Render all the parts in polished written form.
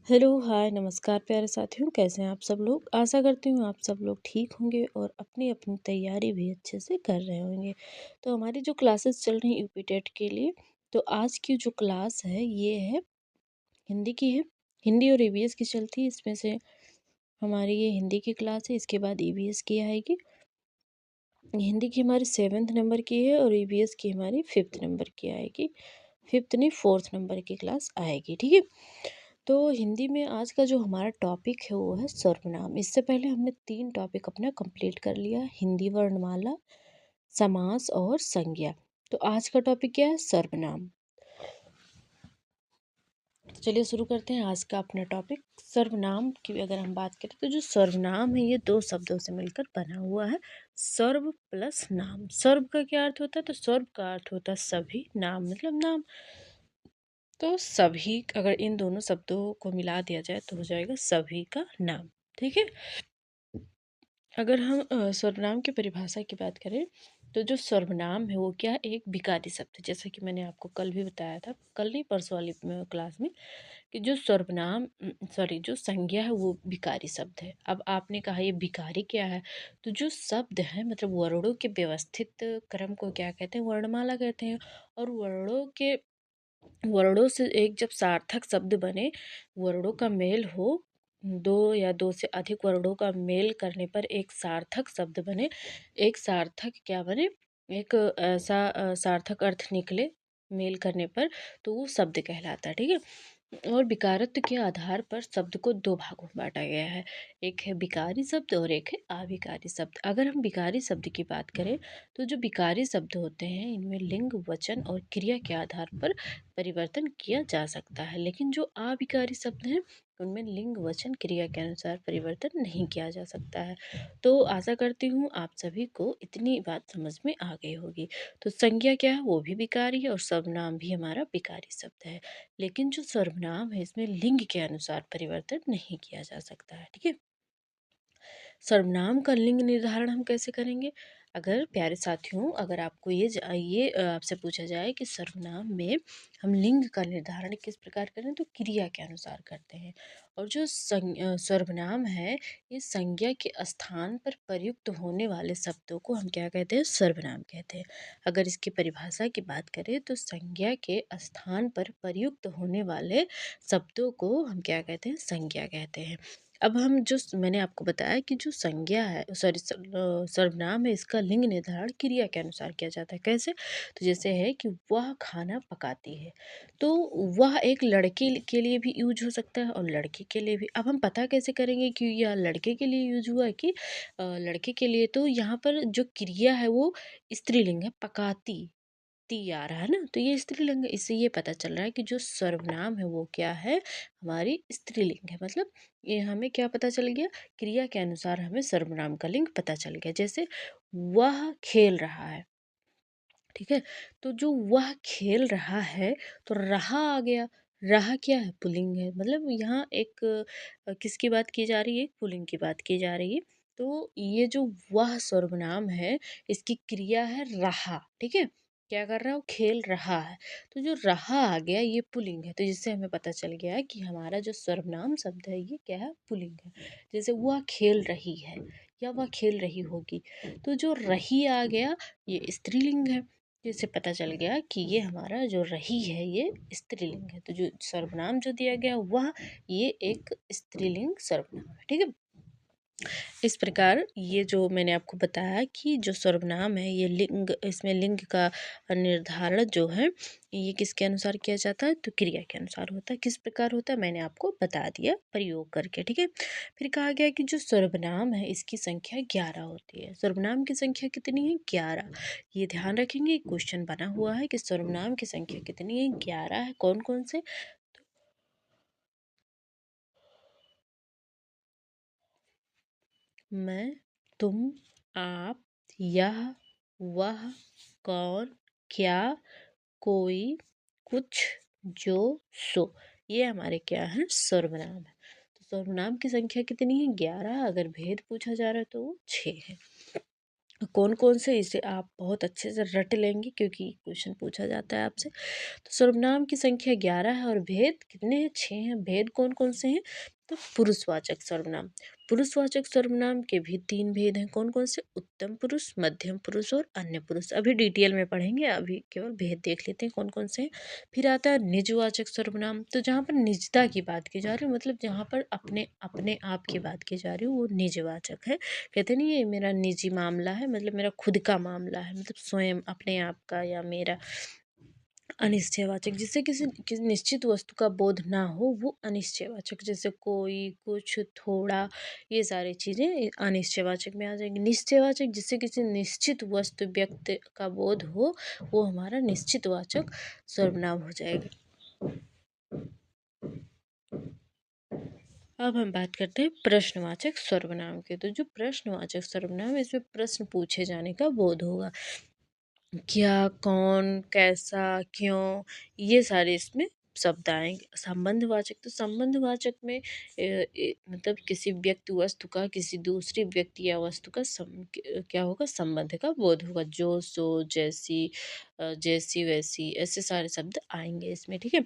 Hello, हाय, नमस्कार प्यारे साथियों, कैसे हैं आप सब लोग? आशा करती हूँ आप सब लोग ठीक होंगे और अपनी-अपनी तैयारी भी अच्छे से कर रहे होंगे। तो हमारी जो क्लासेस चल रही हैं यूपी टेट के लिए, तो आज की जो क्लास है ये है हिंदी की है। हिंदी और ईवीएस की चलती है, इसमें से हमारी ये हिंदी की क्लास है, इसके बाद ईवीएस की आएगी। हिंदी की हमारी 7th नंबर की है और ईवीएस की हमारी 5th नंबर की आएगी। 5th नहीं 4th नंबर की क्लास आएगी, ठीक है? तो हिंदी में आज का जो हमारा टॉपिक है वो है सर्वनाम। इससे पहले हमने 3 टॉपिक अपना कंप्लीट कर लिया, हिंदी वर्णमाला, समास और संज्ञा। तो आज का टॉपिक क्या है? सर्वनाम। तो चलिए शुरू करते हैं आज का अपना टॉपिक। सर्वनाम की अगर हम बात करें तो जो सर्वनाम है ये 2 शब्दों से मिलकर बना हुआ है, सर्व प्लस नाम। सर्व का क्या अर्थ होता है? तो सर्व का अर्थ होता है सभी, नाम मतलब नाम। तो सभी अगर इन दोनों शब्दों को मिला दिया जाए तो हो जाएगा सभी का नाम, ठीक है। अगर हम सर्वनाम की परिभाषा की बात करें तो जो सर्वनाम है वो क्या है? एक विकारी शब्द है, जैसा कि मैंने आपको कल भी बताया था, कल नहीं परसों वाली क्लास में, कि जो सर्वनाम सॉरी जो संज्ञा है वो विकारी शब्द है। अब आपने कहा ये विकारी क्या है? तो जो शब्द है मतलब वर्णों के व्यवस्थित क्रम को क्या कहते हैं? वर्णमाला कहते हैं। और वर्णों से एक जब सार्थक शब्द बने, वर्णों का मेल हो, दो या दो से अधिक वर्णों का मेल करने पर एक सार्थक शब्द बने, एक सार्थक क्या बने? एक ऐसा सार्थक अर्थ निकले मेल करने पर, तो वो शब्द कहलाता है, ठीक है। और विकारत्व के आधार पर शब्द को 2 भागों में बांटा गया है, एक है विकारी शब्द और एक है अविकारी शब्द। अगर हम विकारी शब्द की बात करें तो जो विकारी शब्द होते हैं इनमें लिंग, वचन और क्रिया के आधार पर परिवर्तन किया जा सकता है, लेकिन जो अविकारी शब्द हैं उनमें लिंग, वचन, क्रिया के अनुसार परिवर्तन नहीं किया जा सकता है। तो आशा करती हूँ आप सभी को इतनी बात समझ में आ गई होगी। तो संज्ञा क्या है? वो भी विकारी है और सर्वनाम भी हमारा विकारी शब्द है, लेकिन जो सर्वनाम है इसमें लिंग के अनुसार परिवर्तन नहीं किया जा सकता है, ठीक है। सर्वनाम का लिंग निर्धारण हम कैसे करेंगे? अगर प्यारे साथियों, अगर आपको आपसे पूछा जाए कि सर्वनाम में हम लिंग का निर्धारण किस प्रकार करें, तो क्रिया के अनुसार करते हैं। और जो सर्वनाम है ये संज्ञा के स्थान पर प्रयुक्त होने वाले शब्दों को हम क्या कहते हैं? सर्वनाम कहते हैं। अगर इसकी परिभाषा की बात करें तो संज्ञा के स्थान पर प्रयुक्त होने वाले शब्दों को हम क्या कहते हैं? संज्ञा कहते हैं। अब हम मैंने आपको बताया कि जो संज्ञा है सॉरी सर्वनाम है इसका लिंग निर्धारण क्रिया के अनुसार किया जाता है। कैसे? तो जैसे है कि वह खाना पकाती है, तो वह एक लड़के के लिए भी यूज हो सकता है और लड़के के लिए भी। अब हम पता कैसे करेंगे कि यह लड़के के लिए यूज हुआ है कि लड़के के लिए? तो यहाँ पर जो क्रिया है वो स्त्रीलिंग है, पकाती ती आ रहा है ना, तो ये स्त्रीलिंग है। इससे ये पता चल रहा है कि जो सर्वनाम है वो क्या है? हमारी स्त्रीलिंग है। मतलब ये हमें क्या पता चल गया? क्रिया के अनुसार हमें सर्वनाम का लिंग पता चल गया। जैसे वह खेल रहा है, ठीक है। तो जो वह खेल रहा है तो रहा आ गया। रहा क्या है? पुल्लिंग है। मतलब यहाँ एक किसकी बात की जा रही है? पुल्लिंग की बात की जा रही है। तो ये जो वह सर्वनाम है इसकी क्रिया है रहा, ठीक है। क्या कर रहा है? वो खेल रहा है। तो जो रहा आ गया ये पुल्लिंग है, तो जिससे हमें पता चल गया है कि हमारा जो सर्वनाम शब्द है ये क्या है? पुल्लिंग है। जैसे वह खेल रही है या वह खेल रही होगी, तो जो रही आ गया ये स्त्रीलिंग है। जिससे पता चल गया कि ये हमारा जो रही है ये स्त्रीलिंग है। तो जो सर्वनाम जो दिया गया वह ये एक स्त्रीलिंग सर्वनाम है, ठीक है। इस प्रकार ये जो मैंने आपको बताया कि जो सर्वनाम है ये लिंग, इसमें लिंग का निर्धारण जो है ये किसके अनुसार किया जाता है? तो क्रिया के अनुसार होता है। किस प्रकार होता है मैंने आपको बता दिया प्रयोग करके, ठीक है। फिर कहा गया कि जो सर्वनाम है इसकी संख्या 11 होती है। सर्वनाम की संख्या कितनी है? 11। ये ध्यान रखेंगे, क्वेश्चन बना हुआ है कि सर्वनाम की संख्या कितनी है? 11 है। कौन कौन से? मैं, तुम, आप, यह, वह, कौन, क्या, कोई, कुछ, जो, सो, ये हमारे क्या है? सर्वनाम है। तो सर्वनाम की संख्या कितनी है? 11। अगर भेद पूछा जा रहा है तो वो 6 है। कौन-कौन से, इसे आप बहुत अच्छे से रट लेंगे क्योंकि क्वेश्चन पूछा जाता है आपसे। तो सर्वनाम की संख्या 11 है और भेद कितने हैं? 6 हैं। भेद कौन-कौन से हैं? तो पुरुषवाचक सर्वनाम। पुरुषवाचक सर्वनाम के भी 3 भेद हैं। कौन-कौन से? उत्तम पुरुष, मध्यम पुरुष और अन्य पुरुष। अभी डिटेल में पढ़ेंगे, अभी केवल भेद देख लेते हैं कौन-कौन से हैं। फिर आता है निजवाचक सर्वनाम। तो जहाँ पर निजता की बात की जा रही है, मतलब जहाँ पर अपने अपने आप की बात की जा रही है, वो निजवाचक है। कहते नहीं ये मेरा निजी मामला है, मतलब मेरा खुद का मामला है, मतलब स्वयं अपने आप का या मेरा। अनिश्चयवाचक, जिससे किसी निश्चित वस्तु का बोध ना हो, वो अनिश्चयवाचक, जैसे कोई, कुछ, थोड़ा, ये सारी चीज़ें अनिश्चयवाचक में आ जाएंगी। निश्चयवाचक, जिससे किसी निश्चित वस्तु व्यक्ति का बोध हो, वो हमारा निश्चितवाचक सर्वनाम हो जाएगा। अब हम बात करते हैं प्रश्नवाचक सर्वनाम के। तो जो प्रश्नवाचक सर्वनाम है, इसमें प्रश्न पूछे जाने का बोध होगा। क्या, कौन, कैसा, क्यों, ये सारे इसमें शब्द आएंगे। संबंधवाचक, तो संबंधवाचक में मतलब किसी व्यक्ति वस्तु का किसी दूसरी व्यक्ति या वस्तु का क्या होगा? संबंध का बोध होगा। जो, सो, जैसी, जैसी वैसी, ऐसे सारे शब्द आएंगे इसमें। ठीक है।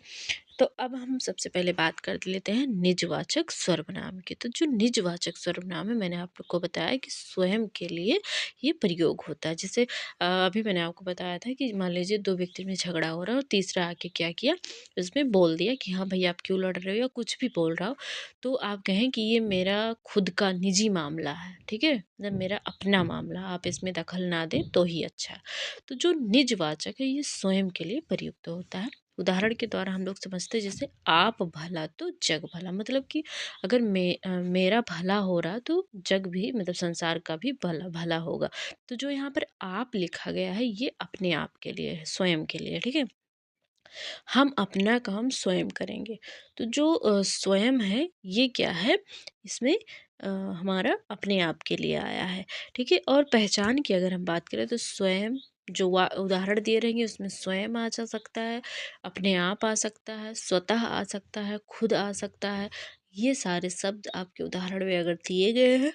तो अब हम सबसे पहले बात कर लेते हैं निजवाचक सर्वनाम की। तो जो निजवाचक सर्वनाम है, मैंने आप लोग को बताया कि स्वयं के लिए ये प्रयोग होता है। जैसे अभी मैंने आपको बताया था कि मान लीजिए दो व्यक्ति में झगड़ा हो रहा है और तीसरा आके क्या किया, इसमें बोल दिया कि हाँ भाई आप क्यों लड़ रहे हो, या कुछ भी बोल रहा हो, तो आप कहें कि ये मेरा खुद का निजी मामला है। ठीक है, मतलब मेरा अपना मामला, आप इसमें दखल ना दें तो ही अच्छा है। तो जो निजवाचक है, ये स्वयं के लिए प्रयुक्त होता है। उदाहरण के द्वारा हम लोग समझते हैं, जैसे आप भला तो जग भला, मतलब कि अगर मेरा भला हो रहा तो जग भी, मतलब संसार का भी भला भला होगा। तो जो यहाँ पर आप लिखा गया है, ये अपने आप के लिए है, स्वयं के लिए। ठीक है, हम अपना काम स्वयं करेंगे। तो जो स्वयं है, ये क्या है? इसमें हमारा अपने आप के लिए आया है। ठीक है, और पहचान की अगर हम बात करें, तो स्वयं, जो उदाहरण दिए रहेंगे उसमें स्वयं आ जा सकता है, अपने आप आ सकता है, स्वतः आ सकता है, खुद आ सकता है। ये सारे शब्द आपके उदाहरण में अगर दिए गए हैं,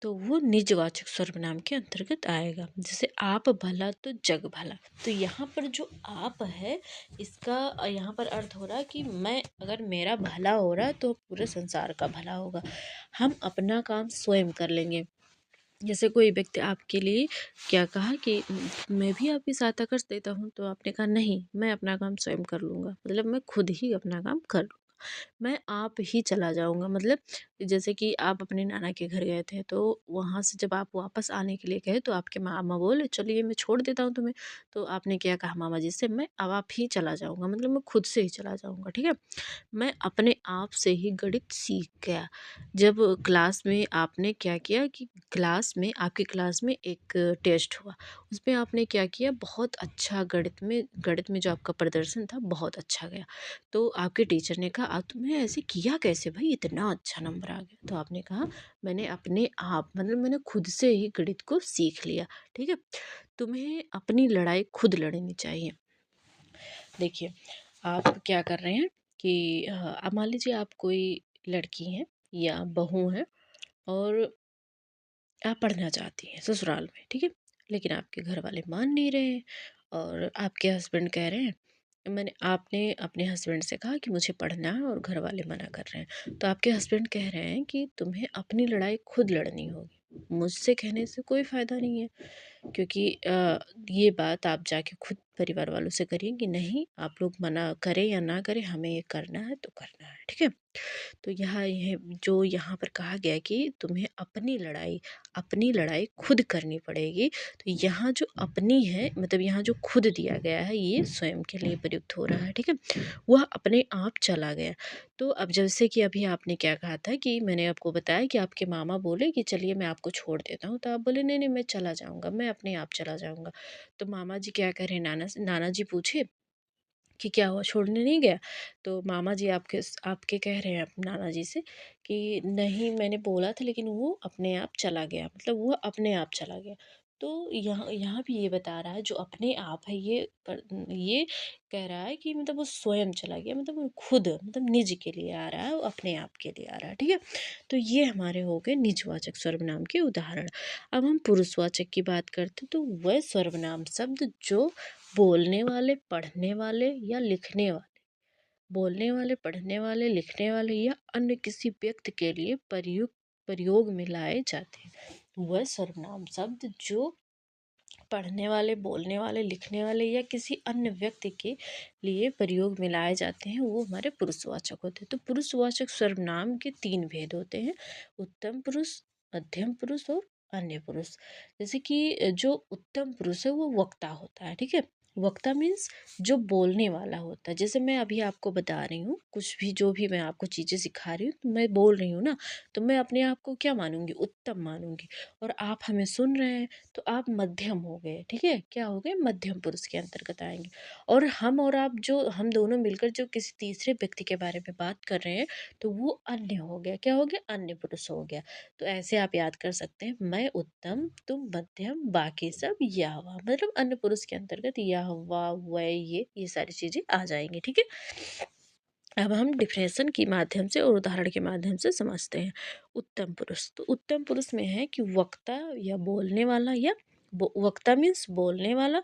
तो वो निजवाचक सर्वनाम के अंतर्गत आएगा। जैसे आप भला तो जग भला। तो यहाँ पर जो आप है, इसका यहाँ पर अर्थ हो रहा है कि मैं, अगर मेरा भला हो रहा है तो पूरे संसार का भला होगा। हम अपना काम स्वयं कर लेंगे। जैसे कोई व्यक्ति आपके लिए क्या कहा कि मैं भी आपकी सहायता कर देता हूँ, तो आपने कहा नहीं, मैं अपना काम स्वयं कर लूँगा, मतलब मैं खुद ही अपना काम कर लूँगा, मैं आप ही चला जाऊँगा। मतलब जैसे कि आप अपने नाना के घर गए थे, तो वहाँ से जब आप वापस आने के लिए गए, तो आपके मामा बोले चलिए मैं छोड़ देता हूँ तुम्हें। तो आपने क्या कहा मामा जी से, मैं अब आप ही चला जाऊँगा, मतलब मैं खुद से ही चला जाऊँगा। ठीक है, मैं अपने आप से ही गणित सीख गया। जब क्लास में आपने क्या किया कि आपकी क्लास में एक टेस्ट हुआ, उसमें आपने क्या किया, बहुत अच्छा गणित में जो आपका प्रदर्शन था, बहुत अच्छा गया। तो आपके टीचर ने कहा, तुम्हें ऐसे किया कैसे भाई, इतना अच्छा नंबर आ गया? तो आपने कहा, मैंने अपने आप, मतलब मैंने खुद से ही गणित को सीख लिया। ठीक है, तुम्हें अपनी लड़ाई खुद लड़नी चाहिए। देखिए, आप क्या कर रहे हैं कि अब मान लीजिए आप कोई लड़की हैं या बहू हैं, और आप पढ़ना चाहती हैं ससुराल में। ठीक है, लेकिन आपके घर वाले मान नहीं रहे हैं, और आपके हस्बैंड कह रहे हैं, मैंने आपने अपने हस्बैंड से कहा कि मुझे पढ़ना है, और घर वाले मना कर रहे हैं। तो आपके हस्बैंड कह रहे हैं कि तुम्हें अपनी लड़ाई खुद लड़नी होगी, मुझसे कहने से कोई फ़ायदा नहीं है। क्योंकि ये बात आप जाके खुद परिवार वालों से करिए कि नहीं, आप लोग मना करें या ना करें, हमें ये करना है तो करना है। ठीक है, तो यहाँ यह जो यहाँ पर कहा गया है कि तुम्हें अपनी लड़ाई खुद करनी पड़ेगी। तो यहाँ जो अपनी है, मतलब यहाँ जो खुद दिया गया है, ये स्वयं के लिए प्रयुक्त हो रहा है। ठीक है, वह अपने आप चला गया। तो अब जैसे कि अभी आपने क्या कहा था कि मैंने आपको बताया कि आपके मामा बोले कि चलिए मैं आपको छोड़ देता हूँ, तो आप बोले नहीं नहीं मैं चला जाऊँगा, मैं अपने आप चला जाऊँगा। तो मामा जी क्या करें, नाना जी पूछे कि क्या हुआ, छोड़ने नहीं गया? तो मामा जी आपके कह रहे हैं नाना जी से कि नहीं, मैंने बोला था लेकिन वो अपने आप चला गया, मतलब वो अपने आप चला गया। तो यहाँ यहाँ भी ये बता रहा है जो अपने आप है ये कह रहा है कि मतलब वो स्वयं चला गया, मतलब वो खुद मतलब निज के लिए आ रहा है, वो अपने आप के लिए आ रहा है, ठीक है। तो ये हमारे हो गए निजवाचक सर्वनाम के उदाहरण। अब हम पुरुषवाचक की बात करते हैं, तो वह सर्वनाम शब्द जो बोलने वाले, पढ़ने वाले या लिखने वाले, बोलने वाले, पढ़ने वाले, लिखने वाले या अन्य किसी व्यक्ति के लिए प्रयोग में लाए जाते हैं। वह सर्वनाम शब्द जो पढ़ने वाले, बोलने वाले, लिखने वाले या किसी अन्य व्यक्ति के लिए प्रयोग में लाए जाते हैं, वो हमारे पुरुषवाचक होते हैं। तो पुरुषवाचक सर्वनाम के 3 भेद होते हैं: उत्तम पुरुष, मध्यम पुरुष और अन्य पुरुष। जैसे कि जो उत्तम पुरुष है वो वक्ता होता है, ठीक है। वक्ता मीन्स जो बोलने वाला होता है। जैसे मैं अभी आपको बता रही हूँ, कुछ भी जो भी मैं आपको चीज़ें सिखा रही हूँ, तो मैं बोल रही हूँ ना, तो मैं अपने आप को क्या मानूँगी? उत्तम मानूँगी। और आप हमें सुन रहे हैं, तो आप मध्यम हो गए, ठीक है। क्या हो गए? मध्यम पुरुष के अंतर्गत आएंगे। और आप जो हम दोनों मिलकर जो किसी तीसरे व्यक्ति के बारे में बात कर रहे हैं, तो वो अन्य हो गया। क्या हो गया? अन्य पुरुष हो गया। तो ऐसे आप याद कर सकते हैं, मैं उत्तम, तुम मध्यम, बाकी सब यह हुआ, मतलब अन्य पुरुष के अंतर्गत यह हुआ, वह, ये सारी चीजें आ जाएंगी, ठीक है। अब हम डिफरेंशन के माध्यम से और उदाहरण के माध्यम से समझते हैं। उत्तम पुरुष, तो उत्तम पुरुष में है कि वक्ता या बोलने वाला या वक्ता मीन्स बोलने वाला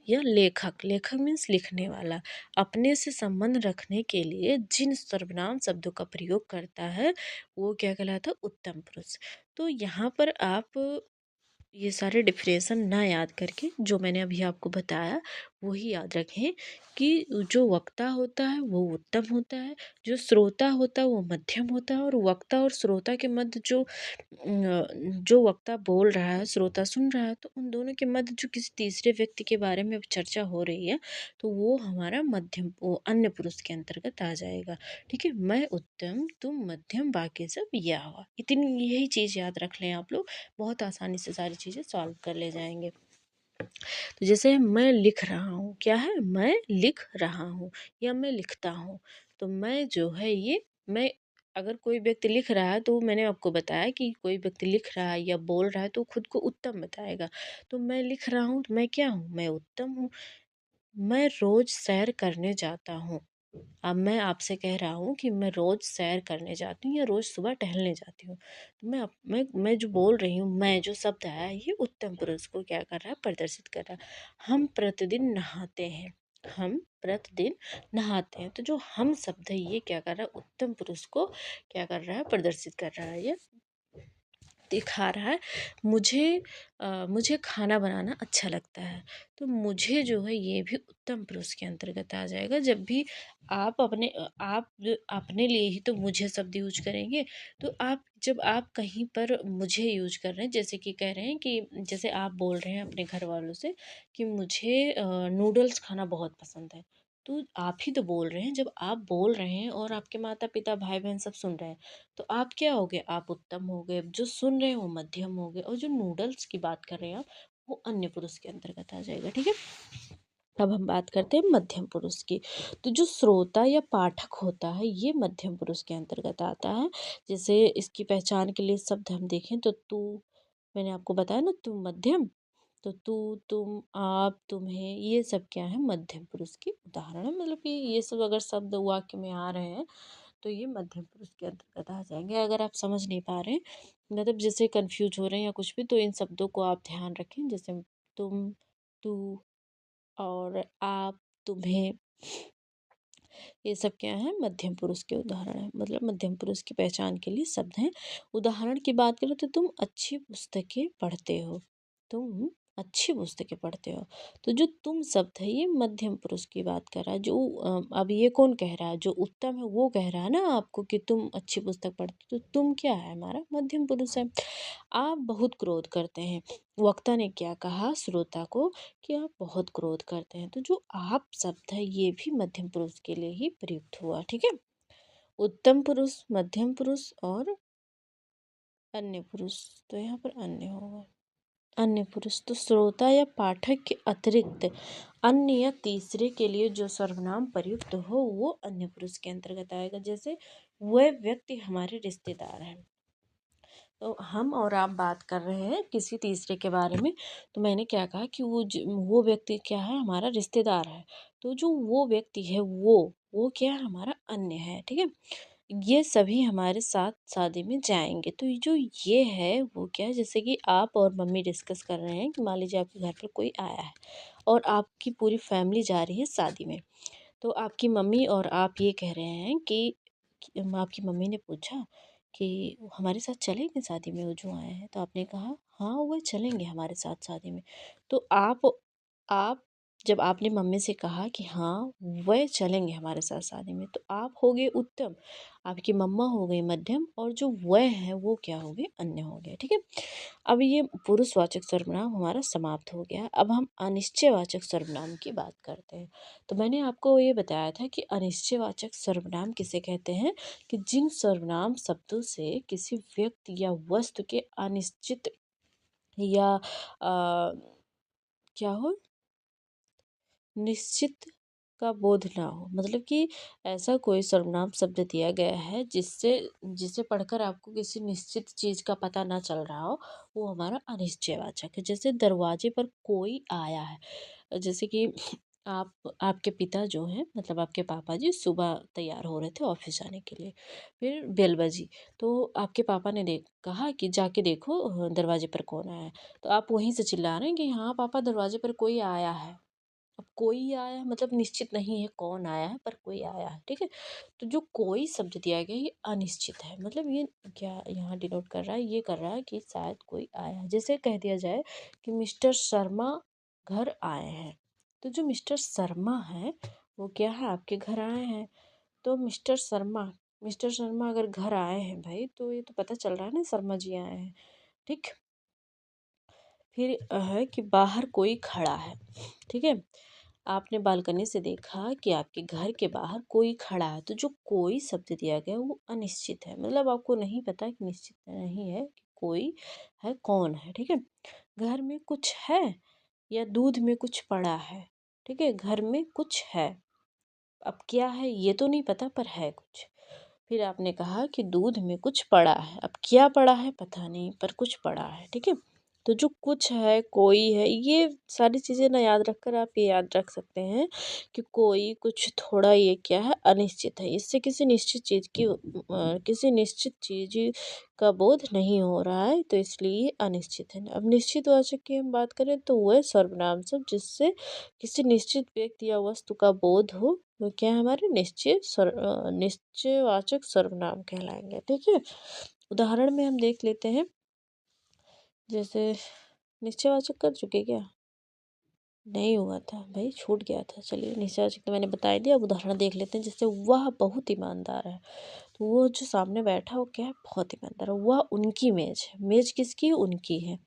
या लेखक, लेखक मीन्स लिखने वाला, अपने से संबंध रखने के लिए जिन सर्वनाम शब्दों का प्रयोग करता है, वो क्या कहलाता है? उत्तम पुरुष। तो यहाँ पर आप ये सारे डिफरेंशन ना याद करके जो मैंने अभी आपको बताया वही याद रखें कि जो वक्ता होता है वो उत्तम होता है, जो श्रोता होता है वो मध्यम होता है, और वक्ता और श्रोता के मध्य जो वक्ता बोल रहा है, श्रोता सुन रहा है, तो उन दोनों के मध्य जो किसी तीसरे व्यक्ति के बारे में चर्चा हो रही है, तो वो हमारा मध्यम, वो अन्य पुरुष के अंतर्गत आ जाएगा, ठीक है। मैं उत्तम, तुम मध्यम, बाकी सब यह हुआ। इतनी यही चीज़ याद रख लें आप लोग, बहुत आसानी से सारी चीज़ें सॉल्व कर ले जाएंगे। तो जैसे मैं लिख रहा हूँ, क्या है? मैं लिख रहा हूँ या मैं लिखता हूँ। तो मैं जो है ये मैं अगर कोई व्यक्ति लिख रहा है, तो मैंने आपको बताया कि कोई व्यक्ति लिख रहा है या बोल रहा है तो खुद को उत्तम बताएगा। तो मैं लिख रहा हूँ तो मैं क्या हूँ? मैं उत्तम हूँ। मैं रोज सैर करने जाता हूँ। अब मैं आपसे कह रहा हूँ कि मैं रोज सैर करने जाती हूँ या रोज सुबह टहलने जाती हूँ। तो मैं जो बोल रही हूँ, मैं जो शब्द है ये उत्तम पुरुष को क्या कर रहा है? प्रदर्शित कर रहा है। हम प्रतिदिन नहाते हैं। हम प्रतिदिन नहाते हैं। तो जो हम शब्द है ये क्या कर रहा है? उत्तम पुरुष को क्या कर रहा है? प्रदर्शित कर रहा है, ये दिखा रहा है। मुझे खाना बनाना अच्छा लगता है। तो मुझे जो है ये भी उत्तम पुरुष के अंतर्गत आ जाएगा। जब भी आप अपने लिए ही तो मुझे शब्द यूज करेंगे। तो जब आप कहीं पर मुझे यूज कर रहे हैं, जैसे कि कह रहे हैं कि जैसे आप बोल रहे हैं अपने घर वालों से कि मुझे नूडल्स खाना बहुत पसंद है। तो आप ही तो बोल रहे हैं। जब आप बोल रहे हैं और आपके माता पिता भाई बहन सब सुन रहे हैं, तो आप क्या हो गए? आप उत्तम हो गए। जो सुन रहे हैं वो मध्यम हो गए, और जो नूडल्स की बात कर रहे हैं आप, वो अन्य पुरुष के अंतर्गत आ जाएगा, ठीक है। अब हम बात करते हैं मध्यम पुरुष की। तो जो श्रोता या पाठक होता है ये मध्यम पुरुष के अंतर्गत आता है। जैसे इसकी पहचान के लिए शब्द हम देखें तो तू, मैंने आपको बताया ना, तू मध्यम। तो तू, तुम, आप, तुम्हें, ये सब क्या है? मध्यम पुरुष के उदाहरण है। मतलब कि ये सब अगर शब्द वाक्य में आ रहे हैं, तो ये मध्यम पुरुष के अंतर्गत आ जाएंगे। अगर आप समझ नहीं पा रहे हैं, मतलब जैसे कंफ्यूज हो रहे हैं या कुछ भी, तो इन शब्दों को आप ध्यान रखें। जैसे तुम, तू और आप, तुम्हें, ये सब क्या है? मध्यम पुरुष के उदाहरण है, मतलब मध्यम पुरुष की पहचान के लिए शब्द हैं। उदाहरण की बात करें तो तुम अच्छी पुस्तकें पढ़ते हो। तुम अच्छी पुस्तकें पढ़ते हो। तो जो तुम शब्द है ये मध्यम पुरुष की बात कर रहा है। जो अब ये कौन कह रहा है? जो उत्तम है वो कह रहा है ना आपको कि तुम अच्छी पुस्तक पढ़ते हो। तो तुम क्या है? हमारा मध्यम पुरुष है। आप बहुत क्रोध करते हैं। वक्ता ने क्या कहा श्रोता को? कि आप बहुत क्रोध करते हैं। तो जो आप शब्द है ये भी मध्यम पुरुष के लिए ही प्रयुक्त हुआ, ठीक है। उत्तम पुरुष, मध्यम पुरुष और अन्य पुरुष। तो यहाँ पर अन्य होगा। अन्य पुरुष तो श्रोता या पाठक के अतिरिक्त अन्य या तीसरे के लिए जो सर्वनाम प्रयुक्त हो वो अन्य पुरुष के अंतर्गत आएगा। जैसे वह व्यक्ति हमारे रिश्तेदार है। तो हम और आप बात कर रहे हैं किसी तीसरे के बारे में। तो मैंने क्या कहा कि वो व्यक्ति क्या है, हमारा रिश्तेदार है। तो जो वो व्यक्ति है वो क्या है, हमारा अन्य है, ठीक है। ये सभी हमारे साथ शादी में जाएंगे। तो जो ये है वो क्या है, जैसे कि आप और मम्मी डिस्कस कर रहे हैं कि मान लीजिए आपके घर पर कोई आया है और आपकी पूरी फैमिली जा रही है शादी में। तो आपकी मम्मी और आप ये कह रहे हैं कि आपकी मम्मी ने पूछा कि हमारे साथ चलेंगे शादी में वो जो आए हैं। तो आपने कहा हाँ वो चलेंगे हमारे साथ शादी में। तो आप जब आपने मम्मी से कहा कि हाँ वह चलेंगे हमारे साथ शादी में, तो आप हो गए उत्तम, आपकी मम्मा हो गई मध्यम, और जो वह है वो क्या हो गए, अन्य हो गए, ठीक है। अब ये पुरुषवाचक सर्वनाम हमारा समाप्त हो गया। अब हम अनिश्चयवाचक सर्वनाम की बात करते हैं। तो मैंने आपको ये बताया था कि अनिश्चयवाचक सर्वनाम किसे कहते हैं, कि जिन सर्वनाम शब्दों से किसी व्यक्ति या वस्तु के अनिश्चित या क्या हो, निश्चित का बोध ना हो। मतलब कि ऐसा कोई सर्वनाम शब्द दिया गया है जिससे जिसे पढ़कर आपको किसी निश्चित चीज़ का पता ना चल रहा हो, वो हमारा अनिश्चयवाचक है। जैसे दरवाजे पर कोई आया है, जैसे कि आपके पिता जो हैं, मतलब आपके पापा जी सुबह तैयार हो रहे थे ऑफिस जाने के लिए। फिर बेल बजी। तो आपके पापा ने कहा कि जाके देखो दरवाजे पर कौन आया है। तो आप वहीं से चिल्ला रहे हैं कि हाँ पापा दरवाजे पर कोई आया है। अब कोई आया है मतलब निश्चित नहीं है कौन आया है, पर कोई आया है, ठीक है। तो जो कोई शब्द दिया गया है ये अनिश्चित है। मतलब ये क्या यहाँ डिनोट कर रहा है, ये कर रहा है कि शायद कोई आया है। जैसे कह दिया जाए कि मिस्टर शर्मा घर आए हैं। तो जो मिस्टर शर्मा है वो क्या है, आपके घर आए हैं। तो मिस्टर शर्मा अगर घर आए हैं भाई, तो ये तो पता चल रहा है ना शर्मा जी आए हैं, ठीक। फिर है कि बाहर कोई खड़ा है, ठीक है। आपने बालकनी से देखा कि आपके घर के बाहर कोई खड़ा है। तो जो कोई शब्द दिया गया है वो अनिश्चित है, मतलब आपको नहीं पता कि निश्चित नहीं है कि कोई है, कौन है, ठीक है। घर में कुछ है या दूध में कुछ पड़ा है, ठीक है। घर में कुछ है, अब क्या है ये तो नहीं पता, पर है कुछ। फिर आपने कहा कि दूध में कुछ पड़ा है, अब क्या पड़ा है पता नहीं, पर कुछ पड़ा है, ठीक है। तो जो कुछ है, कोई है, ये सारी चीज़ें ना याद रखकर आप ये याद रख सकते हैं कि कोई, कुछ, थोड़ा, ये क्या है, अनिश्चित है। इससे किसी निश्चित चीज़ का बोध नहीं हो रहा है, तो इसलिए ये अनिश्चित है। अब निश्चित वाचक की हम बात करें तो वह सर्वनाम शब्द जिससे किसी निश्चित व्यक्ति या वस्तु का बोध हो, वो क्या है, हमारे निश्चयवाचक सर्वनाम कहलाएंगे, ठीक है। उदाहरण में हम देख लेते हैं। जैसे निश्चयवाचक कर चुके क्या, नहीं हुआ था भाई, छूट गया था। चलिए निश्चयवाचक तो मैंने बता ही दिया। अब उदाहरण देख लेते हैं। जैसे वह बहुत ईमानदार है। तो वो जो सामने बैठा वो क्या है, बहुत ईमानदार है। वह उनकी मेज है। मेज किसकी, उनकी है।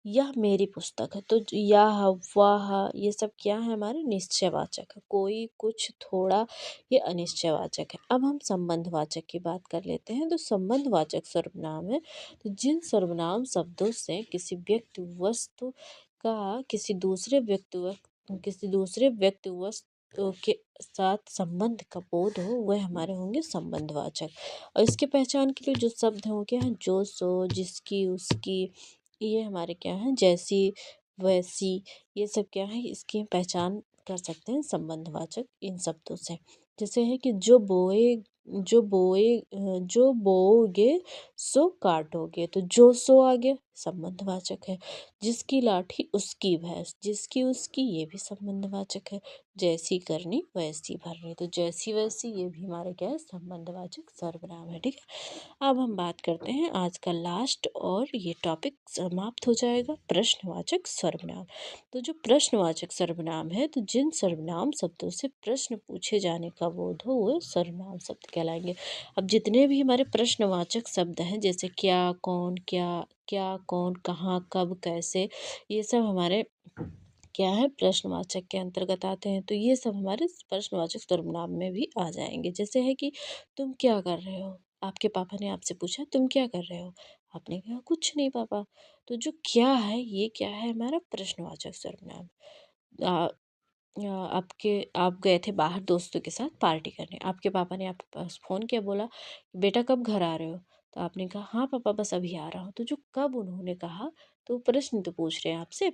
यह मेरी पुस्तक है। तो यह, वह, ये सब क्या है, हमारे निश्चयवाचक है। कोई, कुछ, थोड़ा, ये अनिश्चयवाचक है। अब हम संबंधवाचक की बात कर लेते हैं। तो संबंधवाचक सर्वनाम है तो जिन सर्वनाम शब्दों से किसी व्यक्ति वस्तु का किसी दूसरे व्यक्ति वस्तु के साथ संबंध का बोध हो, वह हमारे होंगे संबंधवाचक। और इसके पहचान के लिए जो शब्द हैं वो क्या है, जो, सो, जिसकी, उसकी, ये हमारे क्या हैं, जैसी, वैसी, ये सब क्या है, इसकी पहचान कर सकते हैं संबंधवाचक इन शब्दों से। जैसे है कि जो बोओगे सो काटोगे। तो जो, सो आ गया, संबंधवाचक है। जिसकी लाठी उसकी भैंस, जिसकी उसकी, ये भी संबंधवाचक है। जैसी करनी वैसी भरनी। तो जैसी वैसी ये भी हमारे क्या है, संबंधवाचक सर्वनाम है, ठीक है। अब हम बात करते हैं आज का लास्ट, और ये टॉपिक समाप्त हो जाएगा, प्रश्नवाचक सर्वनाम। तो जो प्रश्नवाचक सर्वनाम है, तो जिन सर्वनाम शब्दों से प्रश्न पूछे जाने का बोध हो, वो सर्वनाम शब्द कहलाएंगे। अब जितने भी हमारे प्रश्नवाचक शब्द हैं, जैसे क्या, कौन, क्या, कौन, कहाँ, कब, कैसे, ये सब हमारे क्या है, प्रश्नवाचक के अंतर्गत आते हैं। तो ये सब हमारे प्रश्नवाचक सर्वनाम में भी आ जाएंगे। जैसे है कि तुम क्या कर रहे हो, आपके पापा ने आपसे पूछा तुम क्या कर रहे हो, आपने कहा कुछ नहीं पापा। तो जो क्या है, ये क्या है, हमारा प्रश्नवाचक सर्वनाम। आ, आप गए थे बाहर दोस्तों के साथ पार्टी करने। आपके पापा ने आपके पास फ़ोन किया, बोला बेटा कब घर आ रहे हो। तो आपने कहा हाँ पापा बस अभी आ रहा हूँ। तो जो कब उन्होंने कहा, तो प्रश्न तो पूछ रहे हैं आपसे,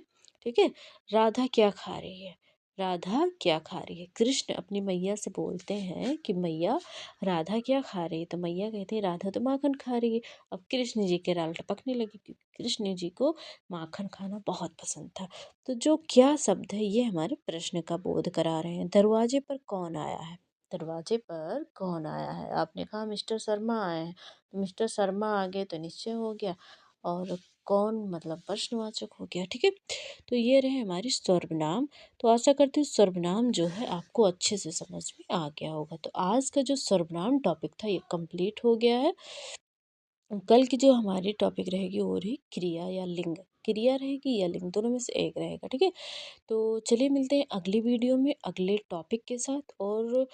ठीक है। राधा क्या खा रही है? राधा क्या खा रही है? कृष्ण अपनी मैया से बोलते हैं कि मैया राधा क्या खा रही है? तो मैया कहती है राधा तो माखन खा रही है। अब कृष्ण जी के राल टपकने लगे क्योंकि कृष्ण जी को माखन खाना बहुत पसंद था। तो जो क्या शब्द है ये हमारे प्रश्न का बोध करा रहे हैं। दरवाजे पर कौन आया है? दरवाजे पर कौन आया है? आपने कहा मिस्टर शर्मा आए हैं। तो मिस्टर शर्मा आ गए तो निश्चय हो गया, और कौन मतलब प्रश्नवाचक हो गया, ठीक है। तो ये रहे हमारी सर्वनाम। तो आशा करती हूँ सर्वनाम जो है आपको अच्छे से समझ में आ गया होगा। तो आज का जो सर्वनाम टॉपिक था ये कंप्लीट हो गया है। कल की जो हमारी टॉपिक रहेगी वो रही क्रिया या लिंग। क्रिया रहेगी या लिंग, दोनों में से एक रहेगा, ठीक है। तो चलिए मिलते हैं अगली वीडियो में अगले टॉपिक के साथ। और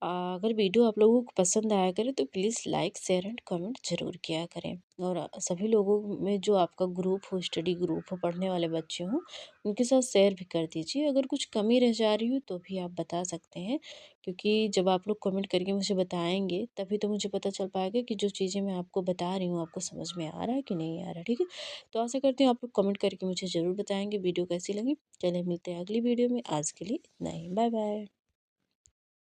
अगर वीडियो आप लोगों को पसंद आया करे तो please like share and comment ज़रूर किया करें। और सभी लोगों में जो आपका ग्रुप हो, स्टडी ग्रुप हो, पढ़ने वाले बच्चे हों, उनके साथ शेयर भी कर दीजिए। अगर कुछ कमी रह जा रही हो तो भी आप बता सकते हैं, क्योंकि जब आप लोग कमेंट करके मुझे बताएंगे तभी तो मुझे पता चल पाएगा कि जो चीज़ें मैं आपको बता रही हूँ आपको समझ में आ रहा है कि नहीं आ रहा, ठीक है। तो आशा करती हूँ आप लोग कमेंट करके मुझे ज़रूर बताएंगे वीडियो कैसी लगी। चलिए मिलते हैं अगली वीडियो में, आज के लिए इतना ही, बाय बाय।